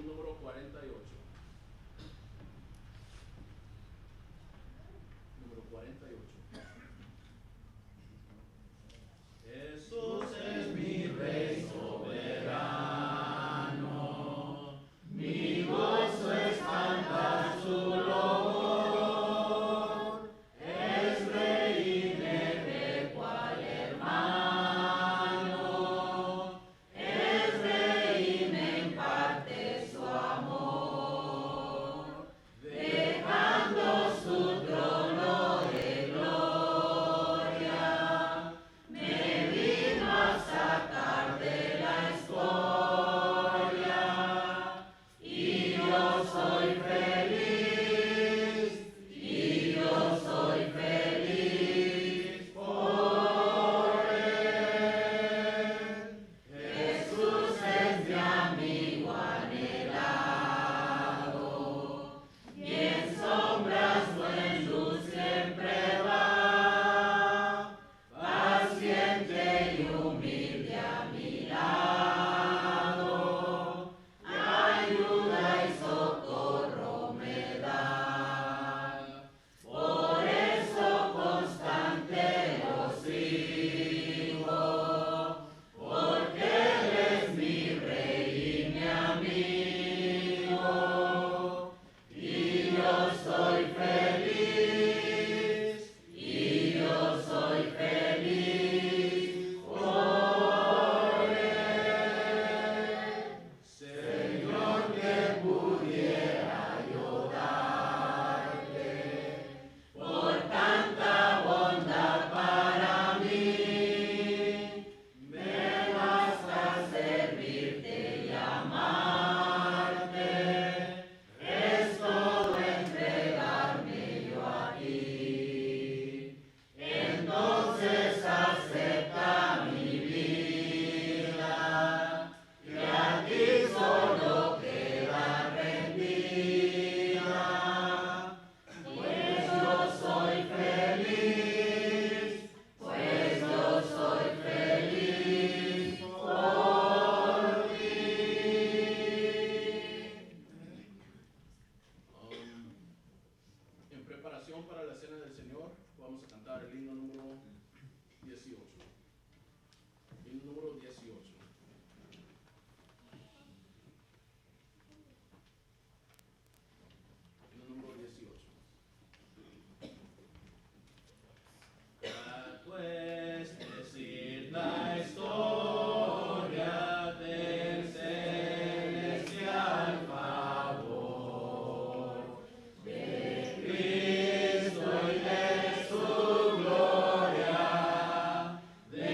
número 48. Número 48. Jesús es mi Rey soberano, mi gozo es cantar su loor, es reírme de cual hermano, es reírme en parte su amor, dejando su trono de gloria, me vino a sacar de la escoria, y yo soy feliz, y yo soy feliz por él. Jesús es mi amigo anhelado, y en sombras o en luz siempre va, paciente y humilde a mi lado, ayuda y socorro me da. Por eso constante lo sigo, porque Él es mi Rey y mi amigo, y yo soy feliz, y yo soy feliz por él. Señor, que pudiera yo darte por tanta bondad para mí, me basta servirte y amarte, es todo entregarme yo a ti. Entonces acepta mi vida, que a ti solo queda rendida. Pues yo soy feliz, pues yo soy feliz por ti. En preparación para la cena del Señor, vamos a cantar el himno número 18. Himno número 18. Himno número 18. Grato es decir la historia del celestial favor de Cristo y de su gloria, de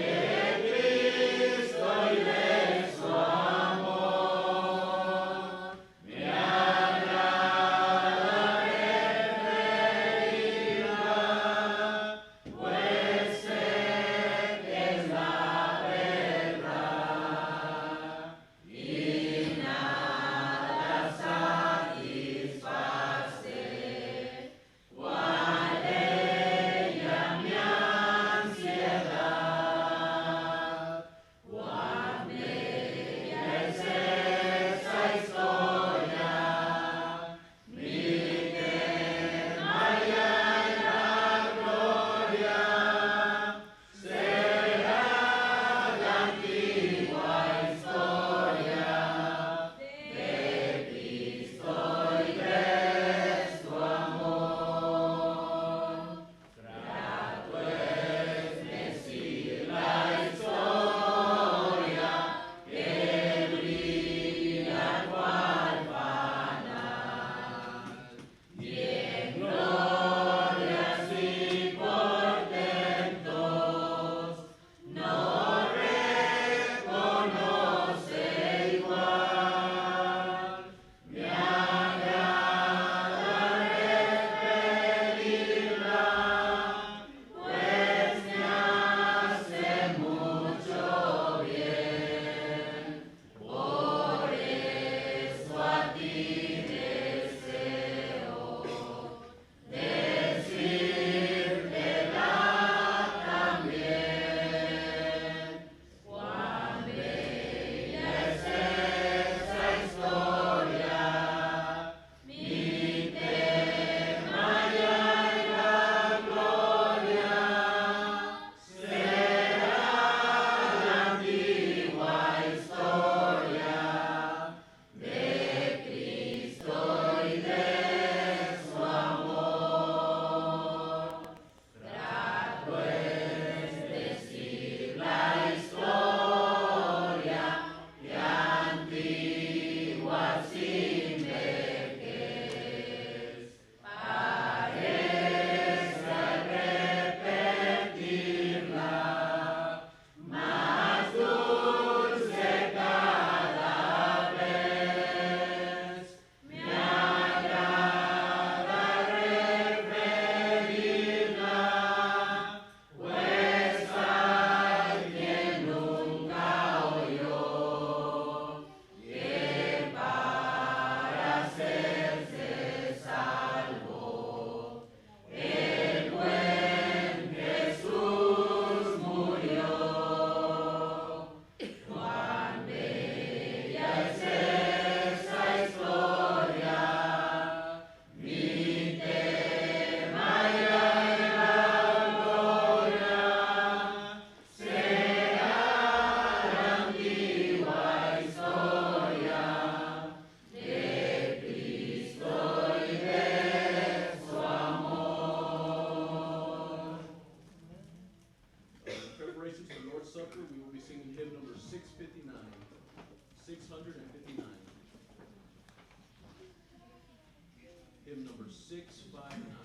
hymn number 659.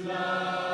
Love.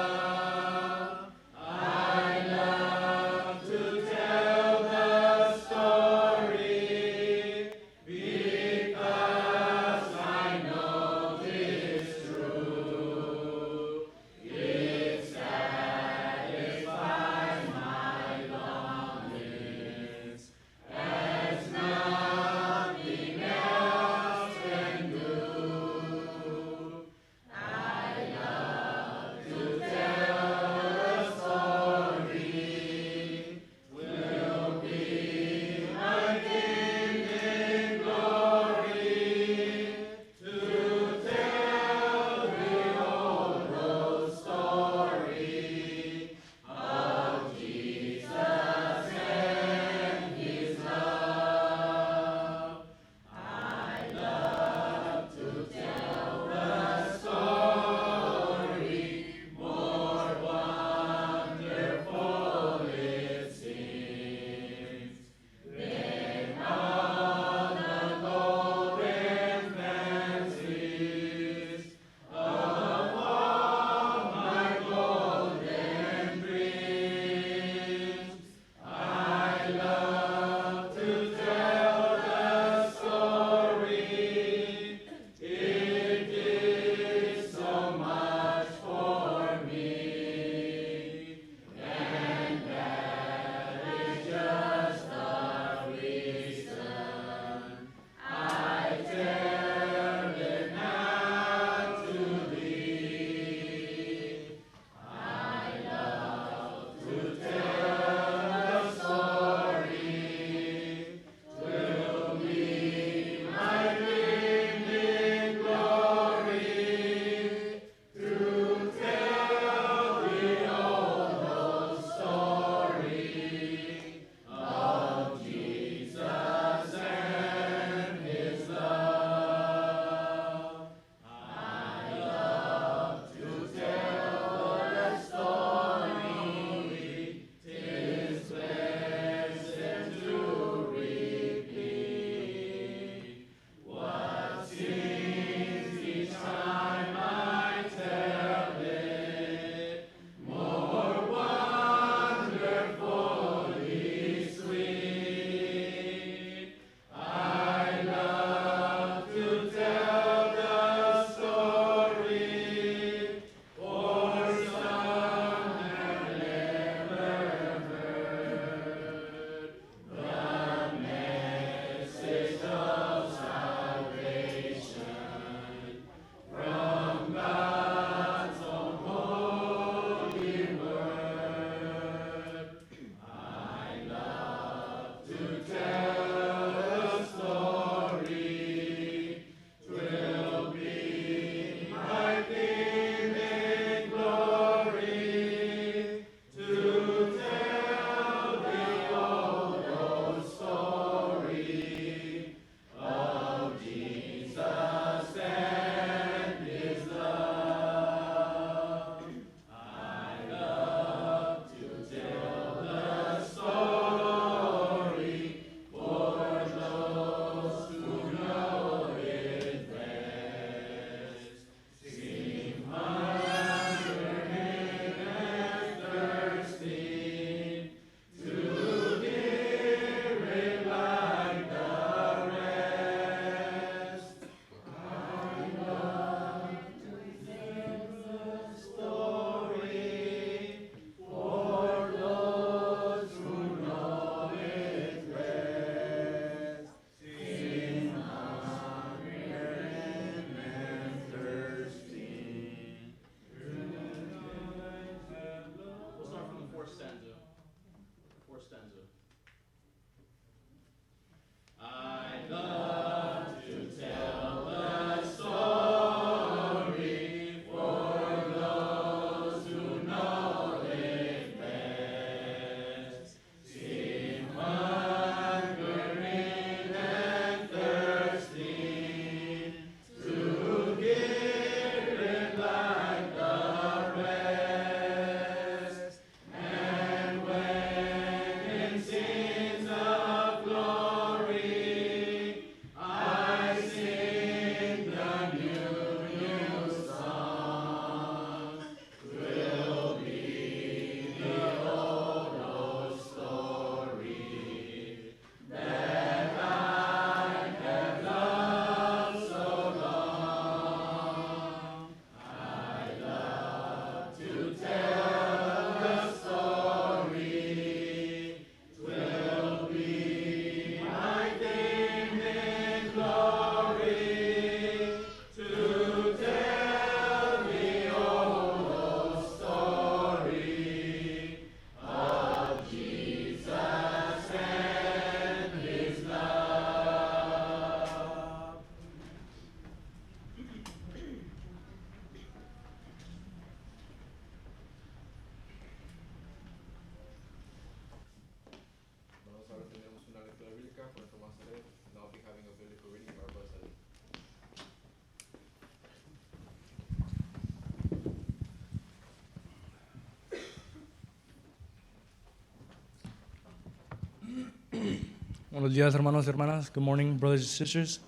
Buenos días, hermanos y hermanas. Good morning, brothers and sisters.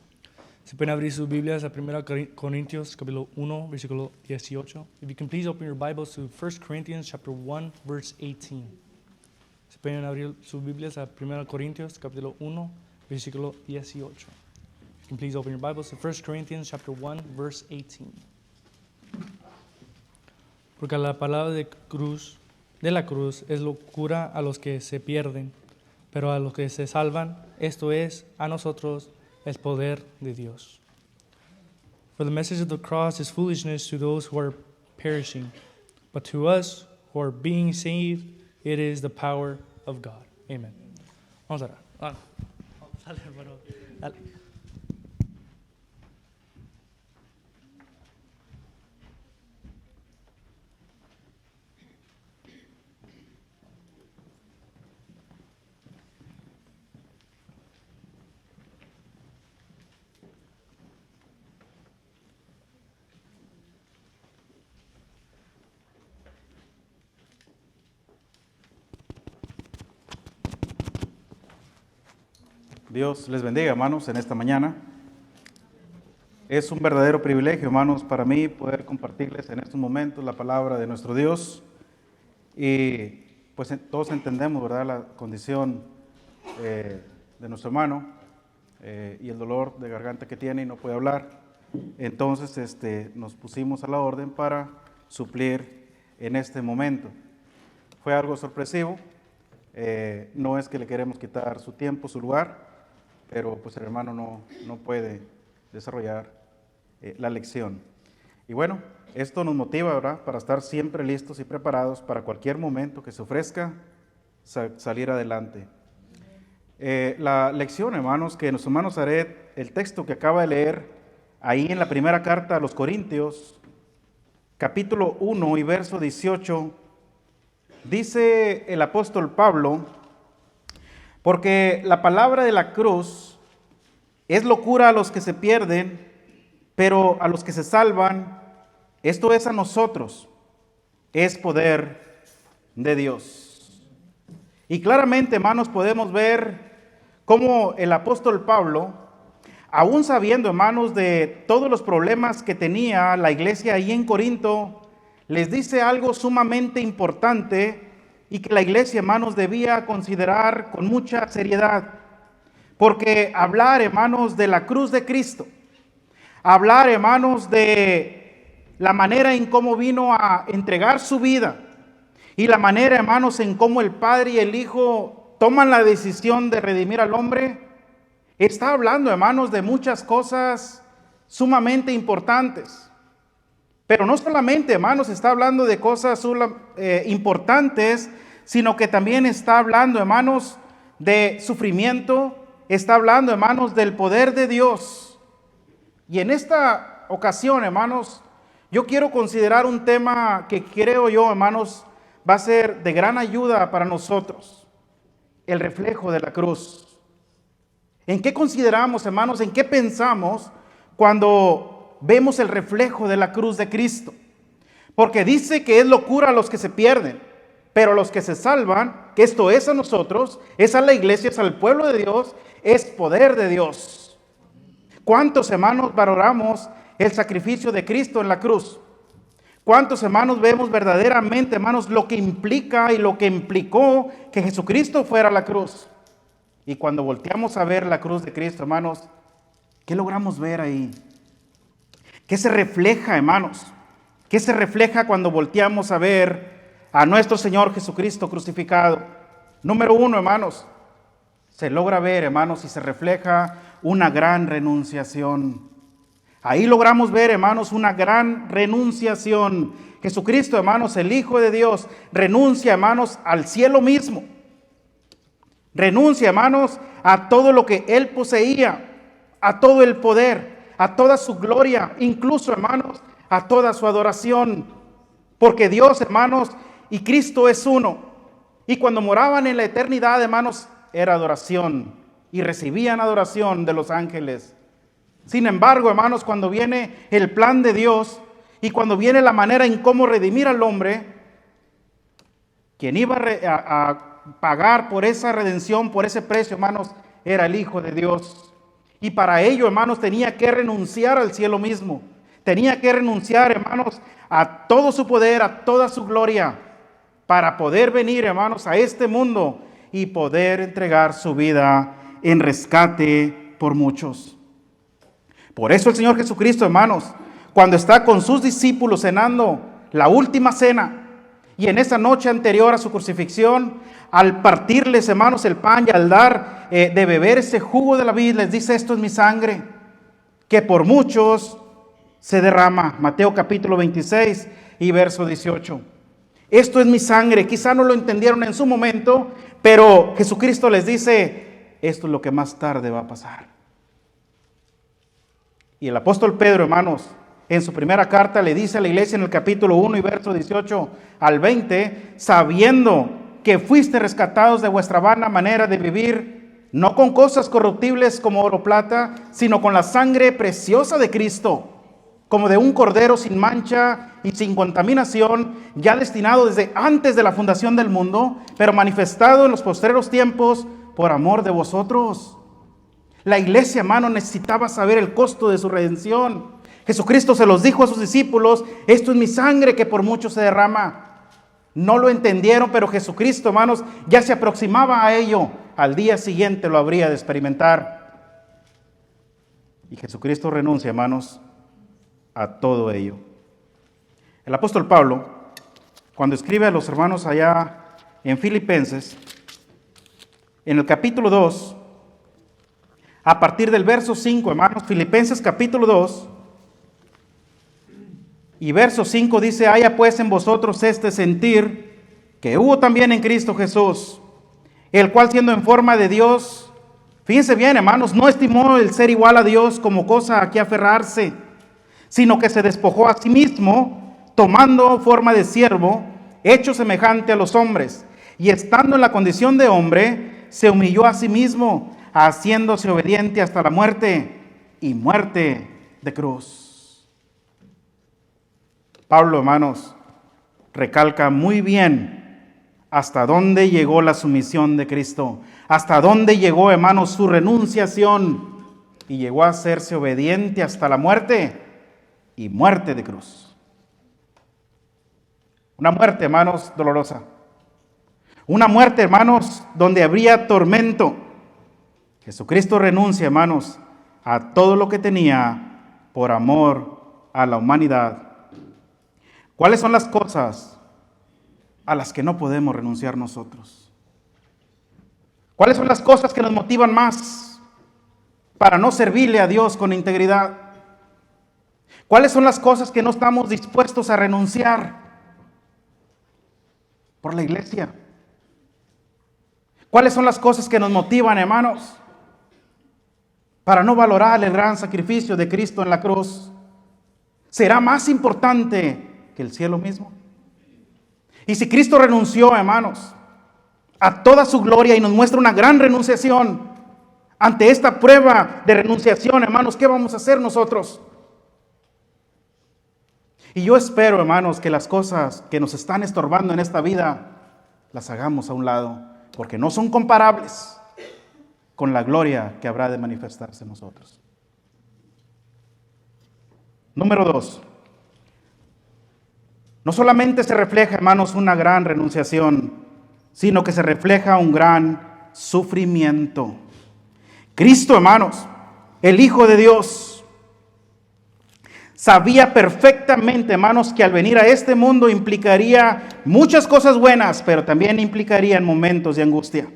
Se pueden abrir sus Biblias a 1 Corintios capítulo 1, versículo 18. If you can please open your Bibles to 1 Corinthians chapter 1, verse 18. Se pueden abrir sus Biblias a 1 Corintios capítulo 1, versículo 18. You can please open your Bibles to 1 Corinthians chapter 1, verse 18. Porque la palabra de la cruz es locura a los que se pierden, pero a los que se salvan, esto es, a nosotros, el poder de Dios. For the message of the cross is foolishness to those who are perishing, but to us who are being saved, it is the power of God. Amen. Vamos a orar. Dale, hermano. Dale. Dios les bendiga, hermanos, en esta mañana. Es un verdadero privilegio, hermanos, para mí poder compartirles en estos momentos la palabra de nuestro Dios. Y pues todos entendemos, ¿verdad?, la condición de nuestro hermano y el dolor de garganta que tiene y no puede hablar. Entonces nos pusimos a la orden para suplir en este momento. Fue algo sorpresivo. No es que le queremos quitar su tiempo, su lugar, pero pues el hermano no puede desarrollar la lección. Y bueno, esto nos motiva, ¿verdad?, para estar siempre listos y preparados para cualquier momento que se ofrezca salir adelante. La lección, hermanos, que nuestro hermano Zaret, el texto que acaba de leer ahí en la primera carta a los Corintios, capítulo 1 y verso 18, dice el apóstol Pablo: porque la palabra de la cruz es locura a los que se pierden, pero a los que se salvan, esto es, a nosotros, es poder de Dios. Y claramente, hermanos, podemos ver cómo el apóstol Pablo, aún sabiendo, hermanos, de todos los problemas que tenía la iglesia ahí en Corinto, les dice algo sumamente importante y que la iglesia, hermanos, debía considerar con mucha seriedad. Porque hablar, hermanos, de la cruz de Cristo, hablar, hermanos, de la manera en cómo vino a entregar su vida y la manera, hermanos, en cómo el Padre y el Hijo toman la decisión de redimir al hombre, está hablando, hermanos, de muchas cosas sumamente importantes. Pero no solamente, hermanos, está hablando de cosas importantes, sino que también está hablando, hermanos, de sufrimiento, está hablando, hermanos, del poder de Dios. Y en esta ocasión, hermanos, yo quiero considerar un tema que creo yo, hermanos, va a ser de gran ayuda para nosotros: el reflejo de la cruz. ¿En qué consideramos, hermanos, en qué pensamos cuando vemos el reflejo de la cruz de Cristo? Porque dice que es locura a los que se pierden, pero a los que se salvan, que esto es a nosotros, es a la iglesia, es al pueblo de Dios, es poder de Dios. ¿Cuántos, hermanos, valoramos el sacrificio de Cristo en la cruz? ¿Cuántos, hermanos, vemos verdaderamente, hermanos, lo que implica y lo que implicó que Jesucristo fuera a la cruz? Y cuando volteamos a ver la cruz de Cristo, hermanos, ¿qué logramos ver ahí? ¿Qué se refleja, hermanos? ¿Qué se refleja cuando volteamos a ver a nuestro Señor Jesucristo crucificado? Número uno, hermanos, se logra ver, hermanos, y se refleja una gran renunciación. Ahí logramos ver, hermanos, una gran renunciación. Jesucristo, hermanos, el Hijo de Dios, renuncia, hermanos, al cielo mismo. Renuncia, hermanos, a todo lo que Él poseía, a todo el poder, a toda su gloria, incluso, hermanos, a toda su adoración. Porque Dios, hermanos, y Cristo es uno. Y cuando moraban en la eternidad, hermanos, era adoración. Y recibían adoración de los ángeles. Sin embargo, hermanos, cuando viene el plan de Dios y cuando viene la manera en cómo redimir al hombre, quien iba a pagar por esa redención, por ese precio, hermanos, era el Hijo de Dios. Y para ello, hermanos, tenía que renunciar al cielo mismo. Tenía que renunciar, hermanos, a todo su poder, a toda su gloria, para poder venir, hermanos, a este mundo y poder entregar su vida en rescate por muchos. Por eso el Señor Jesucristo, hermanos, cuando está con sus discípulos cenando la última cena, y en esa noche anterior a su crucifixión, al partirles, hermanos, el pan y al dar de beber ese jugo de la vid, les dice: esto es mi sangre, que por muchos se derrama. Mateo capítulo 26 y verso 18. Esto es mi sangre. Quizá no lo entendieron en su momento, pero Jesucristo les dice: esto es lo que más tarde va a pasar. Y el apóstol Pedro, hermanos, en su primera carta le dice a la iglesia en el capítulo 1 y verso 18 al 20, sabiendo que fuiste rescatados de vuestra vana manera de vivir, no con cosas corruptibles como oro o plata, sino con la sangre preciosa de Cristo, como de un cordero sin mancha y sin contaminación, ya destinado desde antes de la fundación del mundo, pero manifestado en los postreros tiempos por amor de vosotros. La iglesia, hermano, necesitaba saber el costo de su redención. Jesucristo se los dijo a sus discípulos: esto es mi sangre que por muchos se derrama. No lo entendieron, pero Jesucristo, hermanos, ya se aproximaba a ello. Al día siguiente lo habría de experimentar. Y Jesucristo renuncia, hermanos, a todo ello. El apóstol Pablo, cuando escribe a los hermanos allá en Filipenses, en el capítulo 2, a partir del verso 5, hermanos, Filipenses capítulo 2, y verso 5 dice: haya pues en vosotros este sentir que hubo también en Cristo Jesús, el cual siendo en forma de Dios, fíjense bien, hermanos, no estimó el ser igual a Dios como cosa a que aferrarse, sino que se despojó a sí mismo, tomando forma de siervo, hecho semejante a los hombres, y estando en la condición de hombre, se humilló a sí mismo, haciéndose obediente hasta la muerte, y muerte de cruz. Pablo, hermanos, recalca muy bien hasta dónde llegó la sumisión de Cristo, hasta dónde llegó, hermanos, su renunciación, y llegó a hacerse obediente hasta la muerte y muerte de cruz. Una muerte, hermanos, dolorosa. Una muerte, hermanos, donde habría tormento. Jesucristo renuncia, hermanos, a todo lo que tenía por amor a la humanidad. ¿Cuáles son las cosas a las que no podemos renunciar nosotros? ¿Cuáles son las cosas que nos motivan más para no servirle a Dios con integridad? ¿Cuáles son las cosas que no estamos dispuestos a renunciar por la iglesia? ¿Cuáles son las cosas que nos motivan, hermanos, para no valorar el gran sacrificio de Cristo en la cruz? ¿Será más importante que el cielo mismo? Y si Cristo renunció, hermanos, a toda su gloria y nos muestra una gran renunciación, ante esta prueba de renunciación, hermanos, ¿qué vamos a hacer nosotros? Y yo espero, hermanos, que las cosas que nos están estorbando en esta vida las hagamos a un lado, porque no son comparables con la gloria que habrá de manifestarse en nosotros. Número 2. No solamente se refleja, hermanos, una gran renunciación, sino que se refleja un gran sufrimiento. Cristo, hermanos, el Hijo de Dios, sabía perfectamente, hermanos, que al venir a este mundo implicaría muchas cosas buenas, pero también implicarían momentos de angustia,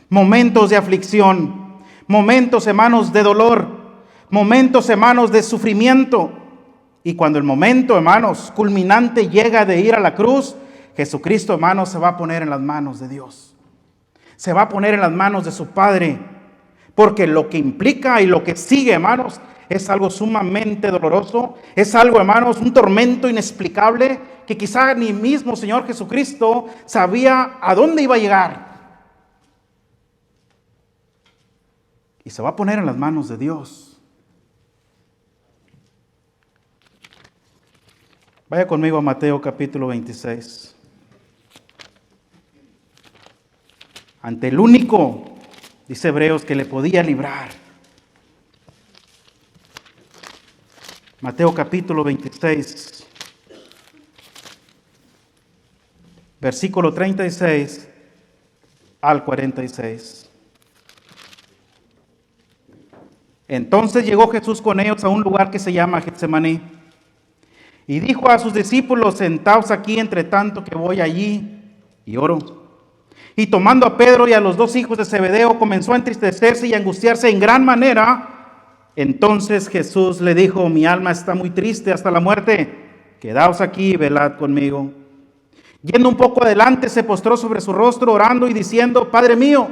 momentos de aflicción, momentos, hermanos, de dolor, momentos, hermanos, de sufrimiento. Y cuando el momento, hermanos, culminante llega de ir a la cruz, Jesucristo, hermanos, se va a poner en las manos de Dios. Se va a poner en las manos de su Padre. Porque lo que implica y lo que sigue, hermanos, es algo sumamente doloroso. Es algo, hermanos, un tormento inexplicable que quizá ni mismo Señor Jesucristo sabía a dónde iba a llegar. Y se va a poner en las manos de Dios. Vaya conmigo a Mateo capítulo 26. Ante el único Dice Hebreos que le podía librar. Mateo capítulo 26, versículo 36 al 46. Entonces llegó Jesús con ellos a un lugar que se llama Getsemaní, y dijo a sus discípulos: sentaos aquí entre tanto que voy allí y oro. Y tomando a Pedro y a los dos hijos de Zebedeo, comenzó a entristecerse y a angustiarse en gran manera. Entonces Jesús le dijo: mi alma está muy triste hasta la muerte, quedaos aquí y velad conmigo. Yendo un poco adelante, se postró sobre su rostro, orando y diciendo: Padre mío,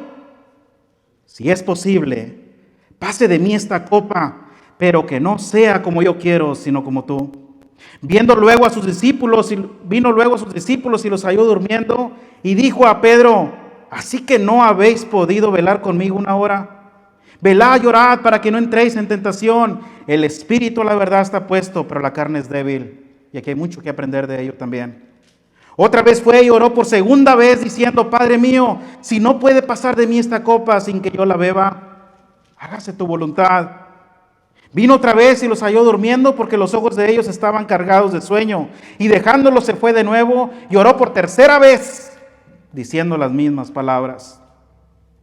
si es posible, pase de mí esta copa, pero que no sea como yo quiero, sino como tú. Vino luego a sus discípulos y los halló durmiendo, y dijo a Pedro: ¿así que no habéis podido velar conmigo una hora? Velad y orad para que no entréis en tentación. El espíritu, la verdad, está puesto, pero la carne es débil. Y aquí hay mucho que aprender de ello también. Otra vez fue y oró por segunda vez, diciendo: Padre mío, si no puede pasar de mí esta copa sin que yo la beba, hágase tu voluntad. Vino otra vez y los halló durmiendo, porque los ojos de ellos estaban cargados de sueño. Y dejándolos se fue de nuevo y oró por tercera vez, diciendo las mismas palabras.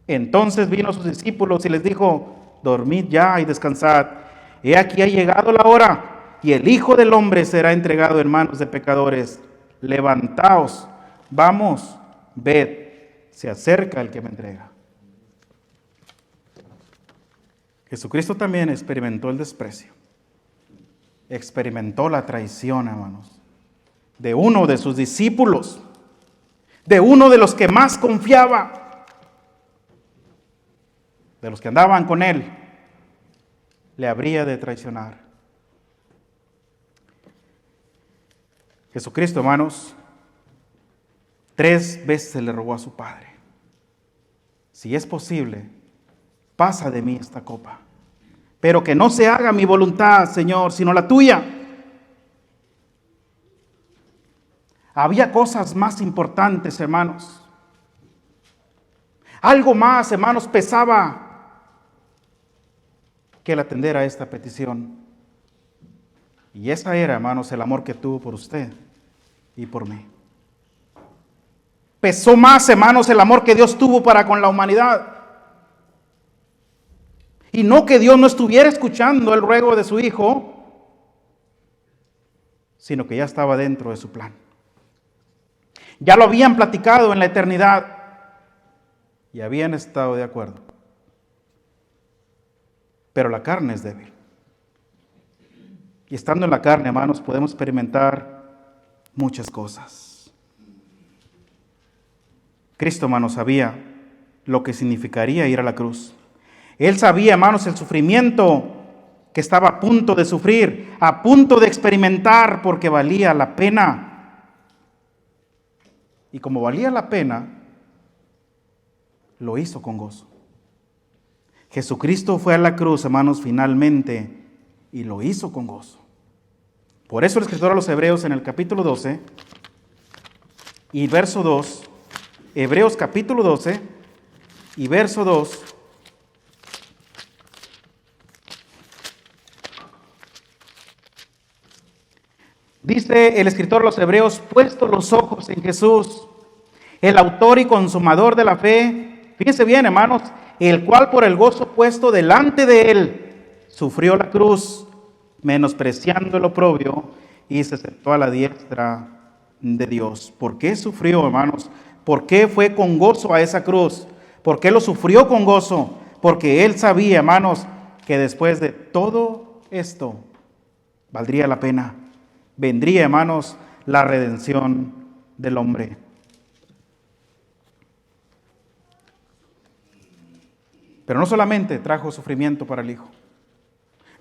Entonces vino a sus discípulos y les dijo: dormid ya y descansad. He aquí ha llegado la hora, y el Hijo del Hombre será entregado en manos de pecadores. Levantaos, vamos, ved, se acerca el que me entrega. Jesucristo también experimentó el desprecio, experimentó la traición, hermanos, de uno de sus discípulos, de uno de los que más confiaba, de los que andaban con él, le habría de traicionar. Jesucristo, hermanos, 3 veces le rogó a su Padre: si es posible, pasa de mí esta copa, pero que no se haga mi voluntad, Señor, sino la tuya. Había cosas más importantes, hermanos. Algo más, hermanos, pesaba que el atender a esta petición. Y esa era, hermanos, el amor que tuvo por usted y por mí. Pesó más, hermanos, el amor que Dios tuvo para con la humanidad. Y no que Dios no estuviera escuchando el ruego de su Hijo, sino que ya estaba dentro de su plan. Ya lo habían platicado en la eternidad y habían estado de acuerdo. Pero la carne es débil. Y estando en la carne, hermanos, podemos experimentar muchas cosas. Cristo, hermanos, sabía lo que significaría ir a la cruz. Él sabía, hermanos, el sufrimiento que estaba a punto de sufrir, a punto de experimentar, porque valía la pena. Y como valía la pena, lo hizo con gozo. Jesucristo fue a la cruz, hermanos, finalmente, y lo hizo con gozo. Por eso el escritor a los Hebreos en el capítulo 12 y verso 2, Hebreos capítulo 12 y verso 2, dice el escritor a los Hebreos: puesto los ojos en Jesús, el autor y consumador de la fe. Fíjense bien, hermanos, el cual por el gozo puesto delante de él sufrió la cruz, menospreciando el oprobio, y se sentó a la diestra de Dios. ¿Por qué sufrió, hermanos? ¿Por qué fue con gozo a esa cruz? ¿Por qué lo sufrió con gozo? Porque él sabía, hermanos, que después de todo esto valdría la pena. Vendría, hermanos, la redención del hombre. Pero no solamente trajo sufrimiento para el Hijo.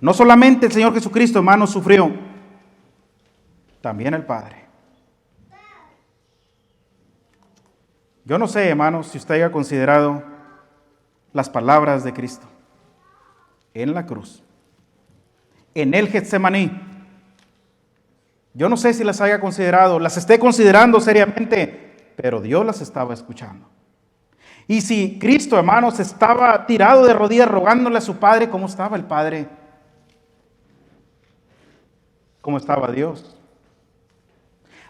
No solamente el Señor Jesucristo, hermanos, sufrió. También el Padre. Yo no sé, hermanos, si usted haya considerado las palabras de Cristo en la cruz, en el Getsemaní. Yo no sé si las haya considerado, las esté considerando seriamente, pero Dios las estaba escuchando. Y si Cristo, hermanos, estaba tirado de rodillas rogándole a su Padre, ¿cómo estaba el Padre? ¿Cómo estaba Dios?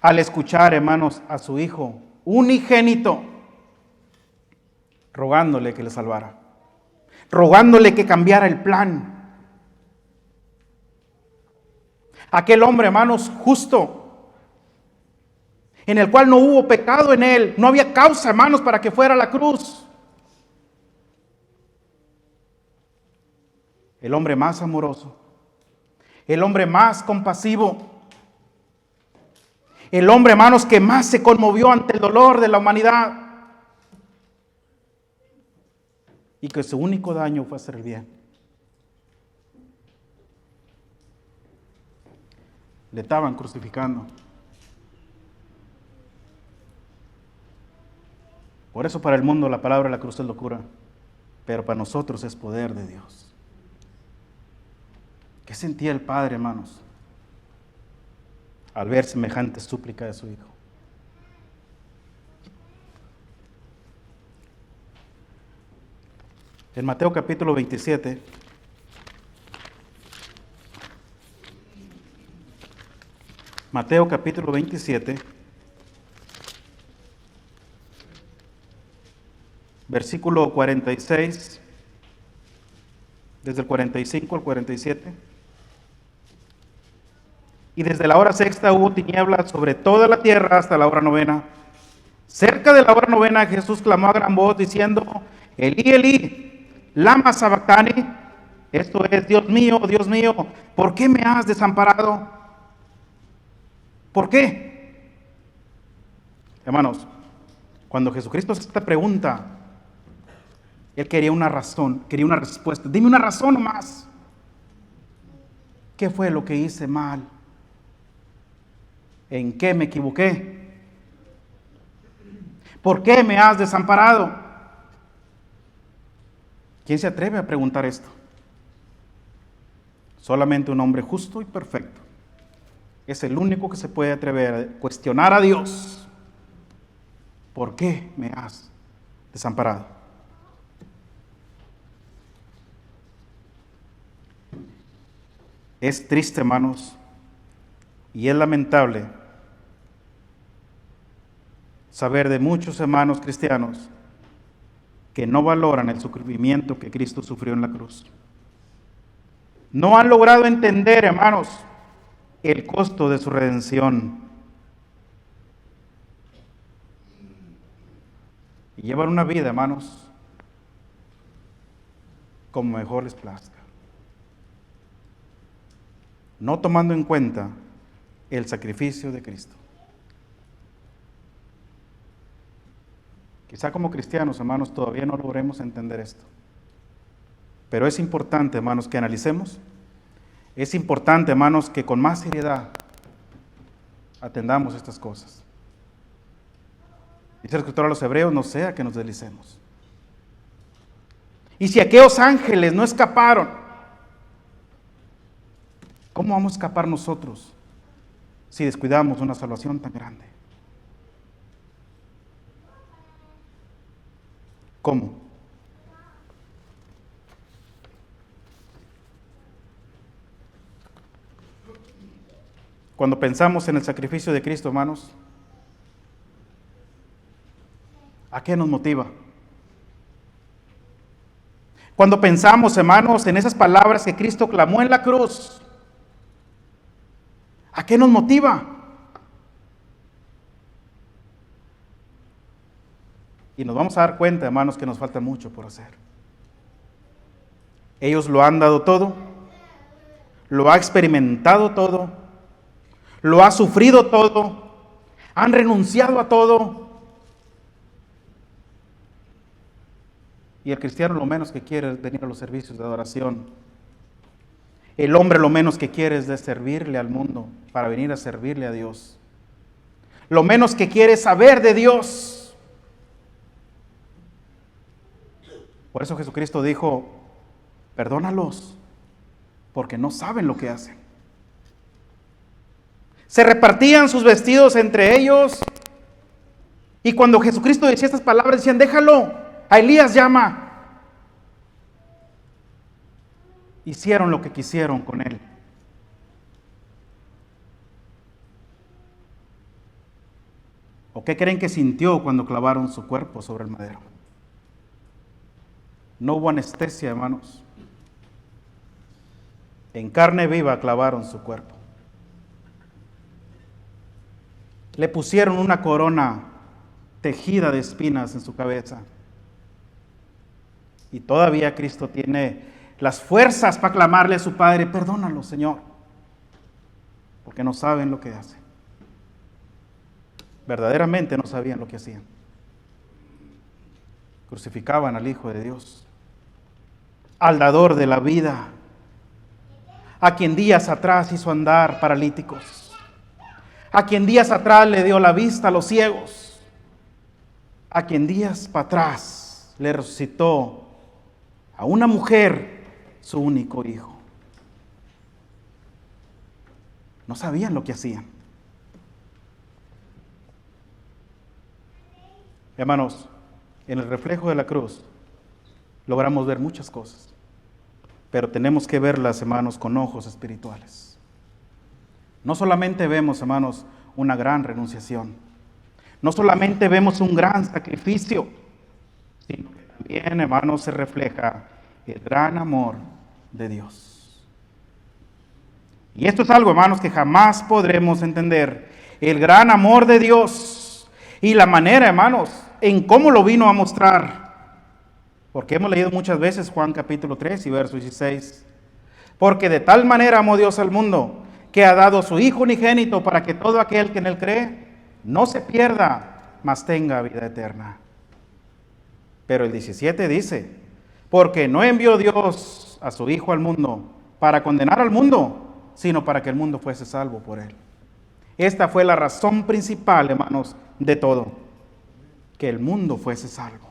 Al escuchar, hermanos, a su Hijo unigénito, rogándole que le salvara, rogándole que cambiara el plan. Aquel hombre, hermanos, justo, en el cual no hubo pecado en él, no había causa, hermanos, para que fuera a la cruz. El hombre más amoroso, el hombre más compasivo, el hombre, hermanos, que más se conmovió ante el dolor de la humanidad, y que su único daño fue hacer el bien. Le estaban crucificando. Por eso para el mundo la palabra de la cruz es locura, pero para nosotros es poder de Dios. ¿Qué sentía el Padre, hermanos, al ver semejante súplica de su Hijo? En Mateo capítulo 27, Mateo capítulo 27, versículo 46, desde el 45 al 47. Y desde la hora sexta hubo tinieblas sobre toda la tierra hasta la hora novena. Cerca de la hora novena Jesús clamó a gran voz diciendo: Elí, Elí, lama sabactani. Esto es: Dios mío, ¿por qué me has desamparado? ¿Por qué? Hermanos, cuando Jesucristo hace esta pregunta, Él quería una razón, quería una respuesta. Dime una razón más. ¿Qué fue lo que hice mal? ¿En qué me equivoqué? ¿Por qué me has desamparado? ¿Quién se atreve a preguntar esto? Solamente un hombre justo y perfecto. Es el único que se puede atrever a cuestionar a Dios. ¿Por qué me has desamparado? Es triste, hermanos, y es lamentable saber de muchos hermanos cristianos que no valoran el sufrimiento que Cristo sufrió en la cruz. No han logrado entender, hermanos, el costo de su redención. Y llevan una vida, hermanos, como mejor les plazca, no tomando en cuenta el sacrificio de Cristo. Quizá como cristianos, hermanos, todavía no logremos entender esto. Pero es importante, hermanos, que analicemos. Es importante, hermanos, que con más seriedad atendamos estas cosas. Dice el escritor a los Hebreos: no sea que nos deslicemos. Y si aquellos ángeles no escaparon, ¿cómo vamos a escapar nosotros si descuidamos una salvación tan grande? ¿Cómo? Cuando pensamos en el sacrificio de Cristo, hermanos, ¿a qué nos motiva? Cuando pensamos, hermanos, en esas palabras que Cristo clamó en la cruz, ¿a qué nos motiva? Y nos vamos a dar cuenta, hermanos, que nos falta mucho por hacer. Ellos lo han dado todo, lo ha experimentado todo, lo ha sufrido todo, han renunciado a todo. Y el cristiano lo menos que quiere es venir a los servicios de adoración. El hombre lo menos que quiere es de servirle al mundo para venir a servirle a Dios. Lo menos que quiere es saber de Dios. Por eso Jesucristo dijo: perdónalos, porque no saben lo que hacen. Se repartían sus vestidos entre ellos. Y cuando Jesucristo decía estas palabras, decían: déjalo, a Elías llama. Hicieron lo que quisieron con él. ¿O qué creen que sintió cuando clavaron su cuerpo sobre el madero? No hubo anestesia, hermanos. En carne viva clavaron su cuerpo. Le pusieron una corona tejida de espinas en su cabeza. Y todavía Cristo tiene las fuerzas para clamarle a su Padre: perdónalo, Señor, porque no saben lo que hacen. Verdaderamente no sabían lo que hacían. Crucificaban al Hijo de Dios, al dador de la vida, a quien días atrás hizo andar paralíticos, a quien días atrás le dio la vista a los ciegos, a quien días para atrás le resucitó a una mujer su único hijo. No sabían lo que hacían. Hermanos, en el reflejo de la cruz logramos ver muchas cosas, pero tenemos que verlas, hermanos, con ojos espirituales. No solamente vemos, hermanos, una gran renunciación, no solamente vemos un gran sacrificio, sino que también, hermanos, se refleja el gran amor de Dios. Y esto es algo, hermanos, que jamás podremos entender: el gran amor de Dios y la manera, hermanos, en cómo lo vino a mostrar. Porque hemos leído muchas veces Juan capítulo 3 y verso 16. Porque de tal manera amó Dios al mundo, que ha dado a su Hijo unigénito, para que todo aquel que en él cree no se pierda, mas tenga vida eterna. Pero el 17 dice: porque no envió Dios a su Hijo al mundo para condenar al mundo, sino para que el mundo fuese salvo por él. Esta fue la razón principal, hermanos, de todo: que el mundo fuese salvo.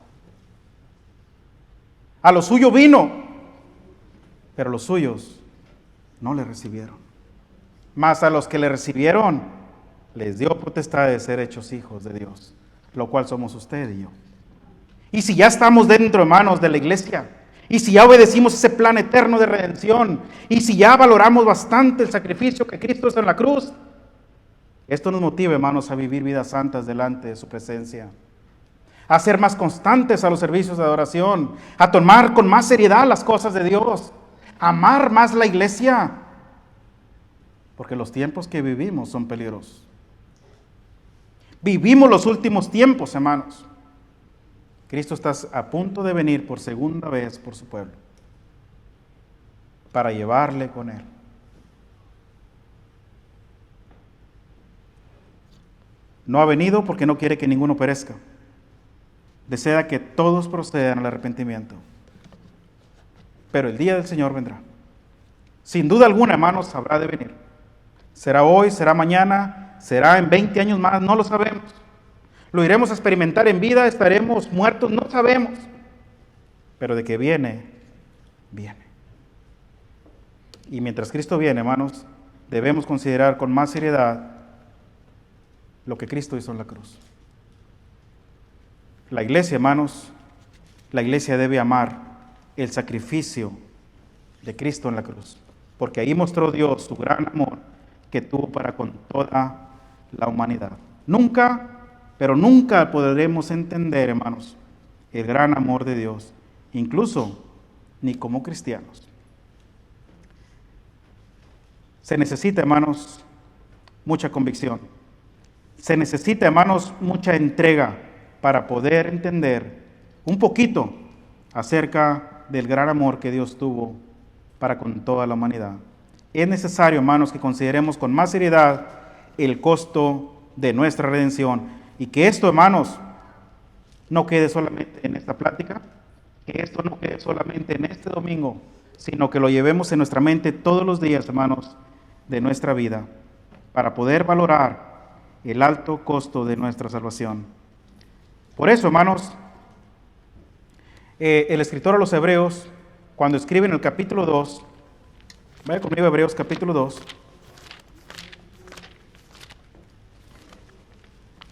A lo suyo vino, pero los suyos no le recibieron. Mas a los que le recibieron, les dio potestad de ser hechos hijos de Dios, lo cual somos usted y yo. Y si ya estamos dentro, hermanos, de la iglesia, y si ya obedecimos ese plan eterno de redención, y si ya valoramos bastante el sacrificio que Cristo hizo en la cruz, esto nos motiva, hermanos, a vivir vidas santas delante de su presencia, a ser más constantes a los servicios de adoración, a tomar con más seriedad las cosas de Dios, a amar más la iglesia, porque los tiempos que vivimos son peligrosos. Vivimos los últimos tiempos, hermanos. Cristo está a punto de venir por segunda vez por su pueblo, para llevarle con él. No ha venido porque no quiere que ninguno perezca. Desea que todos procedan al arrepentimiento. Pero el día del Señor vendrá. Sin duda alguna, hermanos, habrá de venir. Será hoy, será mañana, será en 20 años más, no lo sabemos. Lo iremos a experimentar en vida, estaremos muertos, no sabemos. Pero de que viene, viene. Y mientras Cristo viene, hermanos, debemos considerar con más seriedad lo que Cristo hizo en la cruz. La iglesia, hermanos, la iglesia debe amar el sacrificio de Cristo en la cruz, porque ahí mostró Dios su gran amor que tuvo para con toda la humanidad. Nunca, pero nunca podremos entender, hermanos, el gran amor de Dios, incluso ni como cristianos. Se necesita, hermanos, mucha convicción. Se necesita, hermanos, mucha entrega para poder entender un poquito acerca del gran amor que Dios tuvo para con toda la humanidad. Es necesario, hermanos, que consideremos con más seriedad el costo de nuestra redención, y que esto, hermanos, no quede solamente en esta plática, que esto no quede solamente en este domingo, sino que lo llevemos en nuestra mente todos los días, hermanos, de nuestra vida, para poder valorar el alto costo de nuestra salvación. Por eso, hermanos, el escritor a los Hebreos, cuando escribe en el capítulo 2, vaya conmigo a Hebreos capítulo 2,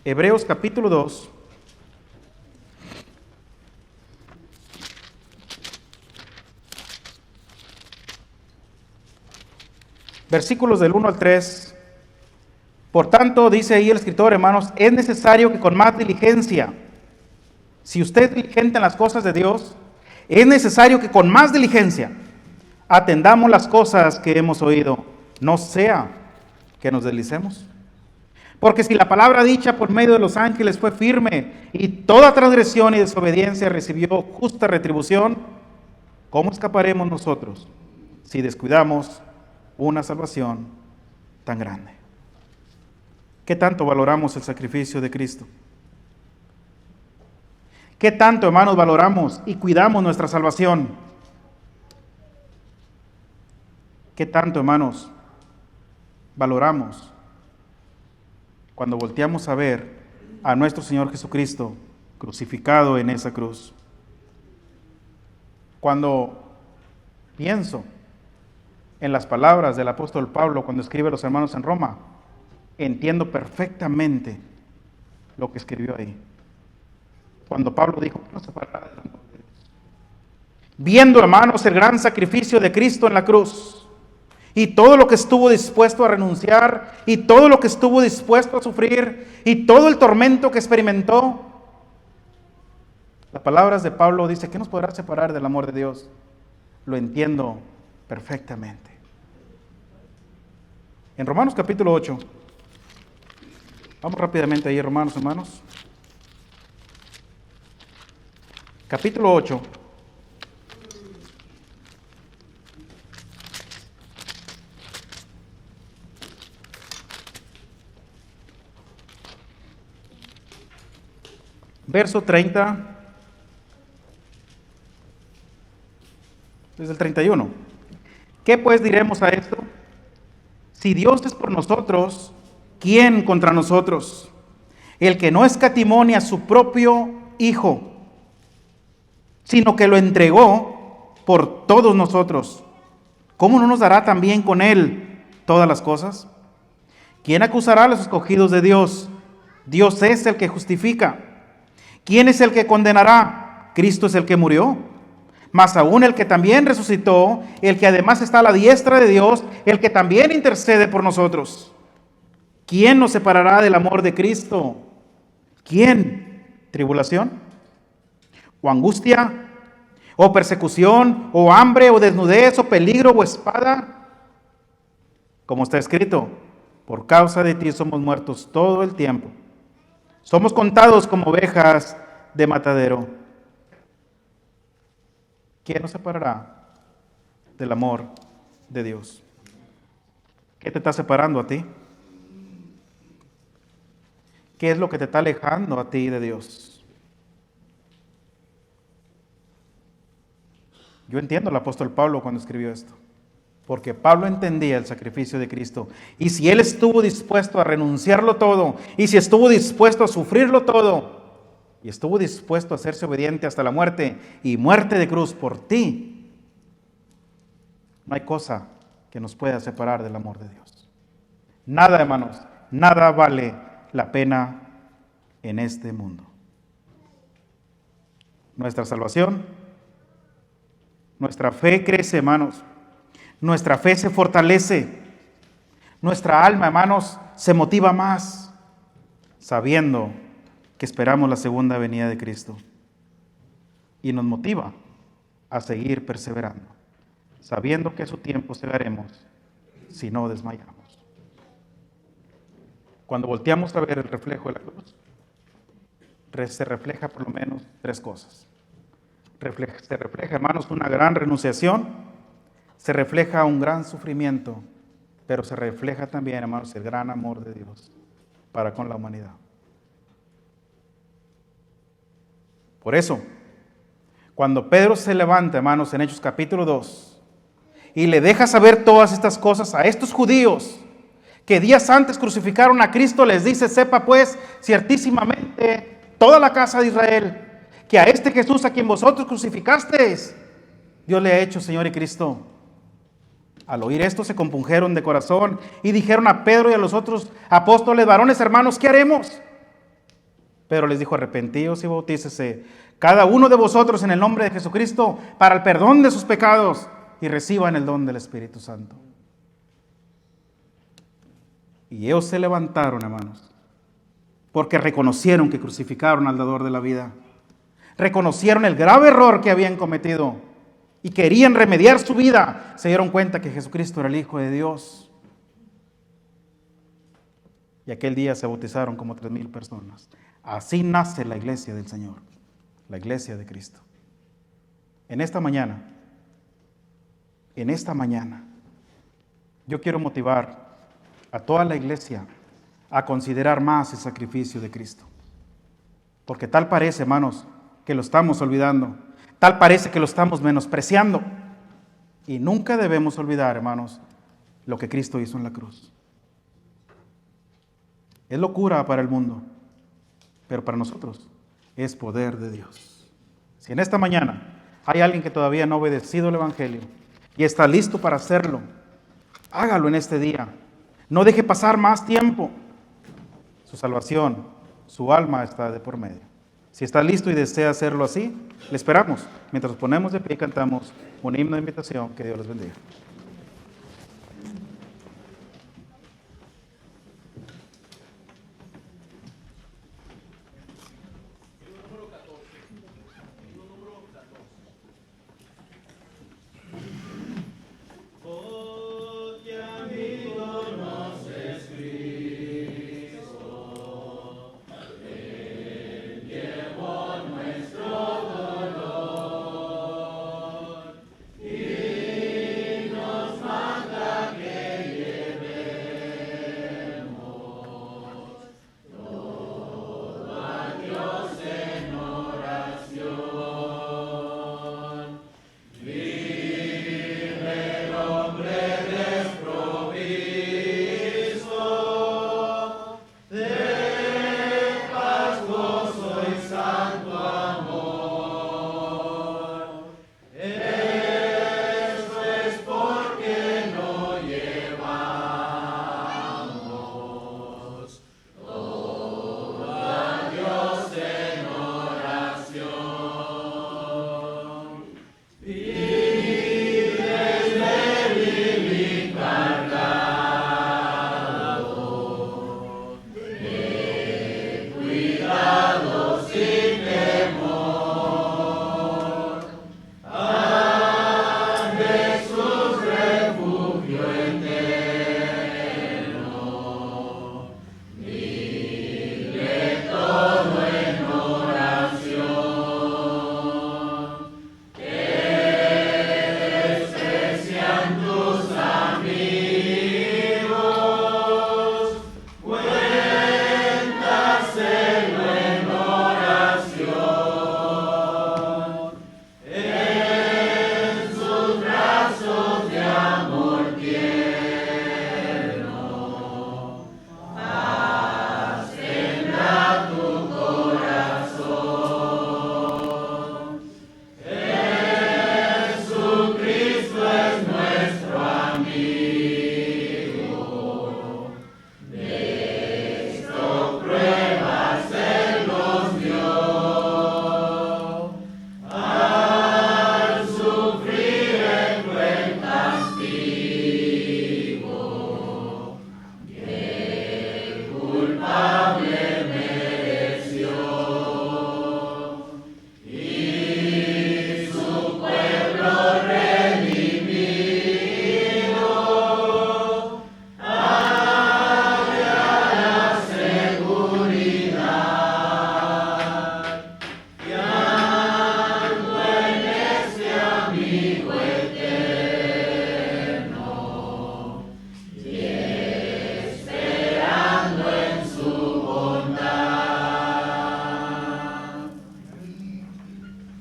Hebreos capítulo 2, versículos del 1 al 3. Por tanto, dice ahí el escritor, hermanos, es necesario que con más diligencia, si usted es diligente en las cosas de Dios, es necesario que con más diligencia atendamos las cosas que hemos oído, no sea que nos deslicemos. Porque si la palabra dicha por medio de los ángeles fue firme y toda transgresión y desobediencia recibió justa retribución, ¿cómo escaparemos nosotros si descuidamos una salvación tan grande? ¿Qué tanto valoramos el sacrificio de Cristo? ¿Qué tanto, hermanos, valoramos y cuidamos nuestra salvación? ¿Qué tanto, hermanos, valoramos cuando volteamos a ver a nuestro Señor Jesucristo crucificado en esa cruz? Cuando pienso en las palabras del apóstol Pablo cuando escribe a los hermanos en Roma, entiendo perfectamente lo que escribió ahí. Cuando Pablo dijo, no se separará del amor de Dios. Viendo, hermanos, el gran sacrificio de Cristo en la cruz, y todo lo que estuvo dispuesto a renunciar, y todo lo que estuvo dispuesto a sufrir, y todo el tormento que experimentó, las palabras de Pablo dice, ¿qué nos podrá separar del amor de Dios? Lo entiendo perfectamente. En Romanos capítulo 8, vamos rápidamente ahí, Romanos, hermanos. Capítulo 8. Verso 30. Desde el 31. ¿Qué pues diremos a esto? Si Dios es por nosotros, ¿quién contra nosotros? El que no escatimó ni a su propio Hijo, sino que lo entregó por todos nosotros, ¿cómo no nos dará también con Él todas las cosas? ¿Quién acusará a los escogidos de Dios? Dios es el que justifica. ¿Quién es el que condenará? Cristo es el que murió, más aún el que también resucitó, el que además está a la diestra de Dios, el que también intercede por nosotros. ¿Quién nos separará del amor de Cristo? ¿Quién? ¿Tribulación? ¿O angustia? ¿O persecución? ¿O hambre? ¿O desnudez? ¿O peligro? ¿O espada? Como está escrito, por causa de ti somos muertos todo el tiempo. Somos contados como ovejas de matadero. ¿Quién nos separará del amor de Dios? ¿Qué te está separando a ti? ¿Qué es lo que te está alejando a ti de Dios? Yo entiendo al apóstol Pablo cuando escribió esto, porque Pablo entendía el sacrificio de Cristo. Y si él estuvo dispuesto a renunciarlo todo, y si estuvo dispuesto a sufrirlo todo, y estuvo dispuesto a hacerse obediente hasta la muerte, y muerte de cruz por ti, no hay cosa que nos pueda separar del amor de Dios. Nada, hermanos, nada vale la pena en este mundo. Nuestra salvación, nuestra fe crece, hermanos. Nuestra fe se fortalece. Nuestra alma, hermanos, se motiva más, sabiendo que esperamos la segunda venida de Cristo. Y nos motiva a seguir perseverando, sabiendo que a su tiempo llegaremos si no desmayamos. Cuando volteamos a ver el reflejo de la cruz, se refleja por lo menos tres cosas. Se refleja, hermanos, una gran renunciación, se refleja un gran sufrimiento, pero se refleja también, hermanos, el gran amor de Dios para con la humanidad. Por eso, cuando Pedro se levanta, hermanos, en Hechos capítulo 2, y le deja saber todas estas cosas a estos judíos que días antes crucificaron a Cristo, les dice, sepa pues ciertísimamente toda la casa de Israel, que a este Jesús a quien vosotros crucificasteis, Dios le ha hecho Señor y Cristo. Al oír esto se compungeron de corazón y dijeron a Pedro y a los otros apóstoles, varones hermanos, ¿qué haremos? Pedro les dijo, arrepentíos y bautícese cada uno de vosotros en el nombre de Jesucristo para el perdón de sus pecados y reciban el don del Espíritu Santo. Y ellos se levantaron, hermanos, porque reconocieron que crucificaron al dador de la vida. Reconocieron el grave error que habían cometido y querían remediar su vida. Se dieron cuenta que Jesucristo era el Hijo de Dios. Y aquel día se bautizaron como 3,000 personas. Así nace la iglesia del Señor, la iglesia de Cristo. En esta mañana, yo quiero motivar a toda la iglesia a considerar más el sacrificio de Cristo. Porque tal parece, hermanos, que lo estamos olvidando. Tal parece que lo estamos menospreciando. Y nunca debemos olvidar, hermanos, lo que Cristo hizo en la cruz. Es locura para el mundo, pero para nosotros es poder de Dios. Si en esta mañana hay alguien que todavía no ha obedecido el Evangelio y está listo para hacerlo, hágalo en este día. No deje pasar más tiempo. Su salvación, su alma está de por medio. Si está listo y desea hacerlo así, le esperamos. Mientras nos ponemos de pie y cantamos un himno de invitación, que Dios les bendiga.